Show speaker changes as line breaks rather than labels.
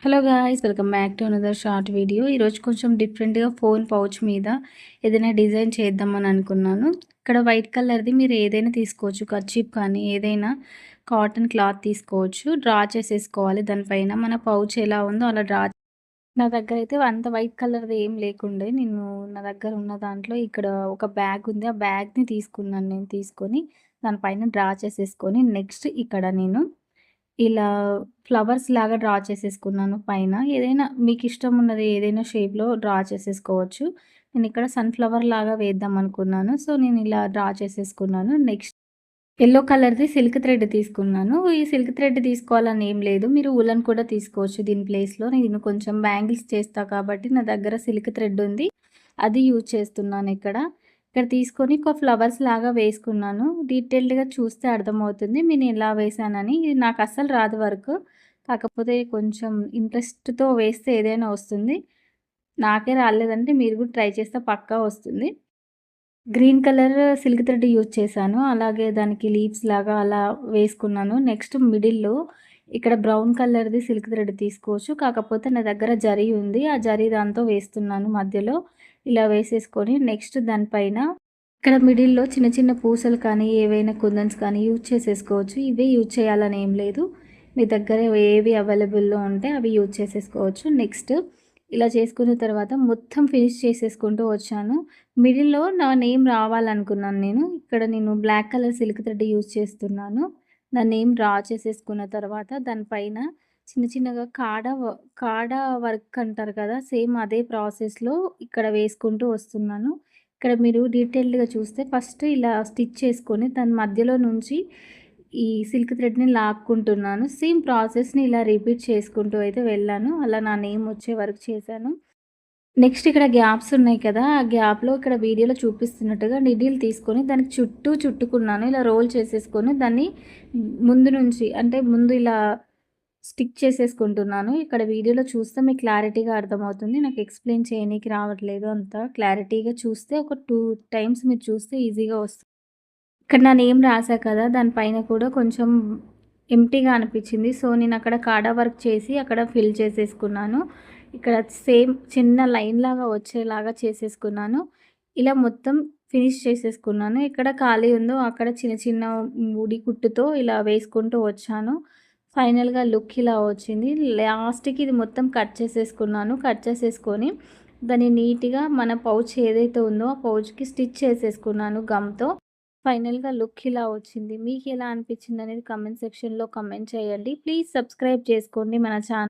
Hello guys, welcome back to another short video. ఈరోజు కొంచెం డిఫరెంట్గా ఫోన్ పౌచ్ మీద ఏదైనా డిజైన్ చేద్దామని అనుకున్నాను. ఇక్కడ వైట్ కలర్ది మీరు ఏదైనా తీసుకోవచ్చు, కర్చీప్ కానీ ఏదైనా కాటన్ క్లాత్ తీసుకోవచ్చు. డ్రా చేసేసుకోవాలి దానిపైన మన పౌచ్ ఎలా ఉందో అలా డ్రా. నా దగ్గర అయితే అంత వైట్ కలర్ది ఏం లేకుండే, నేను నా దగ్గర ఉన్న దాంట్లో ఇక్కడ ఒక బ్యాగ్ ఉంది, ఆ బ్యాగ్ని తీసుకున్నాను. నేను తీసుకొని దానిపైన డ్రా చేసేసుకొని నెక్స్ట్ ఇక్కడ నేను ఇలా ఫ్లవర్స్ లాగా డ్రా చేసేసుకున్నాను పైన. ఏదైనా మీకిష్టం ఉన్నది ఏదైనా షేప్‌లో డ్రా చేసేసుకోవచ్చు. నేనిక్కడ సన్‌ఫ్లవర్ లాగా వేద్దాం అనుకున్నాను. సో, నేను ఇలా డ్రా చేసేసుకున్నాను. నెక్స్ట్ యెల్లో కలర్‌ది సిల్క్ థ్రెడ్ తీసుకున్నాను. ఈ సిల్క్ థ్రెడ్ తీసుకోవాలని ఏం లేదు. మీరు ఉలెన్ కూడా తీసుకోవచ్చు దీని ప్లేస్‌లో. నేను కొంచెం బ్యాంగిల్స్ చేస్తా కాబట్టి నా దగ్గర సిల్క్ థ్రెడ్ ఉంది. అది యూజ్ చేస్తున్నానిక్కడ. ఇక్కడ తీసుకొని ఒక ఫ్లవర్స్ లాగా వేసుకున్నాను. డీటెయిల్డ్‌గా చూస్తే అర్థమవుతుంది నేను ఎలా వేశానని. ఇది నాకు అస్సలు రాదు వర్క్. కాకపోతే కొంచెం ఇంట్రెస్ట్‌తో వేస్తే ఏదైనా వస్తుంది. నాకే రాలేదంటే మీరు కూడా ట్రై చేస్తే పక్కా వస్తుంది. Green colour silk thread use చేశాను. అలాగే దానికి లీవ్స్ లాగా అలా వేసుకున్నాను. నెక్స్ట్ మిడిల్‌లో ఇక్కడ బ్రౌన్ కలర్‌ది సిల్క్ థ్రెడ్ తీసుకోవచ్చు. కాకపోతే నా దగ్గర జరీ ఉంది. ఆ జరీ దాంతో వేస్తున్నాను మధ్యలో. ఇలా వేసేసుకొని నెక్స్ట్ దానిపైన ఇక్కడ మిడిల్‌లో చిన్న చిన్న పూసలు కానీ, ఏవైనా కుందన్స్ కానీ యూజ్ చేసేసుకోవచ్చు. ఇవే యూజ్ చేయాలని ఏం లేదు. మీ దగ్గర ఏవి అవైలబుల్‌లో ఉంటే అవి యూజ్ చేసేసుకోవచ్చు. నెక్స్ట్ ఇలా చేసుకున్న తర్వాత మొత్తం ఫినిష్ చేసేసుకుంటూ వచ్చాను. మిడిల్‌లో నా నేమ్ రావాలనుకున్నాను నేను. ఇక్కడ నేను black colour silk thread use చేస్తున్నాను. నా నేమ్ డ్రా చేసేసుకున్న తర్వాత దానిపైన చిన్న చిన్నగా కాడ వర్క్ అంటారు కదా! సేమ్ అదే ప్రాసెస్‌లో ఇక్కడ వేసుకుంటూ వస్తున్నాను. ఇక్కడ మీరు డీటెయిల్డ్‌గా చూస్తే ఫస్ట్ ఇలా స్టిచ్ చేసుకొని దాని మధ్యలో నుంచి ఈ సిల్క్ థ్రెడ్‌ని లాక్కుంటున్నాను. సేమ్ ప్రాసెస్‌ని ఇలా రిపీట్ చేసుకుంటూ అయితే వెళ్ళాను. అలా నా నేమ్ వచ్చే వరకు చేశాను. నెక్స్ట్ ఇక్కడ గ్యాప్స్ ఉన్నాయి కదా! ఆ గ్యాప్‌లో ఇక్కడ వీడియోలో చూపిస్తున్నట్టుగా నిడిల్ తీసుకొని దానికి చుట్టూ చుట్టుకున్నాను. ఇలా రోల్ చేసేసుకొని దాన్ని ముందు నుంచి అంటే ముందు ఇలా స్టిక్ చేసేసుకుంటున్నాను. ఇక్కడ వీడియోలో చూస్తే మీకు క్లారిటీగా అర్థమవుతుంది. నాకు ఎక్స్‌ప్లెయిన్ చేయనీకి రావట్లేదు అంత క్లారిటీగా. చూస్తే ఒక 2 టైమ్స్ మీరు చూస్తే ఈజీగా వస్తుంది. ఇక్కడ నా నేమ్ రాసా కదా! దాని పైన కూడా కొంచెం ఎంప్టీగా అనిపిచ్చింది. సో, నేనక్కడ కాడా వర్క్ చేసి అక్కడ ఫిల్ చేసేసుకున్నాను. ఇక్కడ సేమ్ చిన్న లైన్‌లాగా వచ్చేలాగా చేసేసుకున్నాను. ఇలా మొత్తం ఫినిష్ చేసేసుకున్నాను. ఎక్కడ ఖాళీ ఉందో అక్కడ చిన్న చిన్న ముడి కుట్టుతో ఇలా వేసుకుంటూ వచ్చాను. ఫైనల్‌గా లుక్ ఇలా వచ్చింది. లాస్ట్‌కి ఇది మొత్తం కట్ చేసేసుకున్నాను. కట్ చేసేసుకొని దాన్ని నీట్‌గా మన పౌచ్ ఏదైతే ఉందో ఆ పౌచ్‌కి స్టిచ్ చేసేసుకున్నాను గమ్‌తో. ఫైనల్‌గా లుక్ ఇలా వచ్చింది. మీకెలా అనిపించిందనేది కామెంట్ సెక్షన్‌లో కామెంట్ చేయండి. ప్లీజ్ సబ్స్క్రైబ్ చేసుకోండి మన ఛానల్.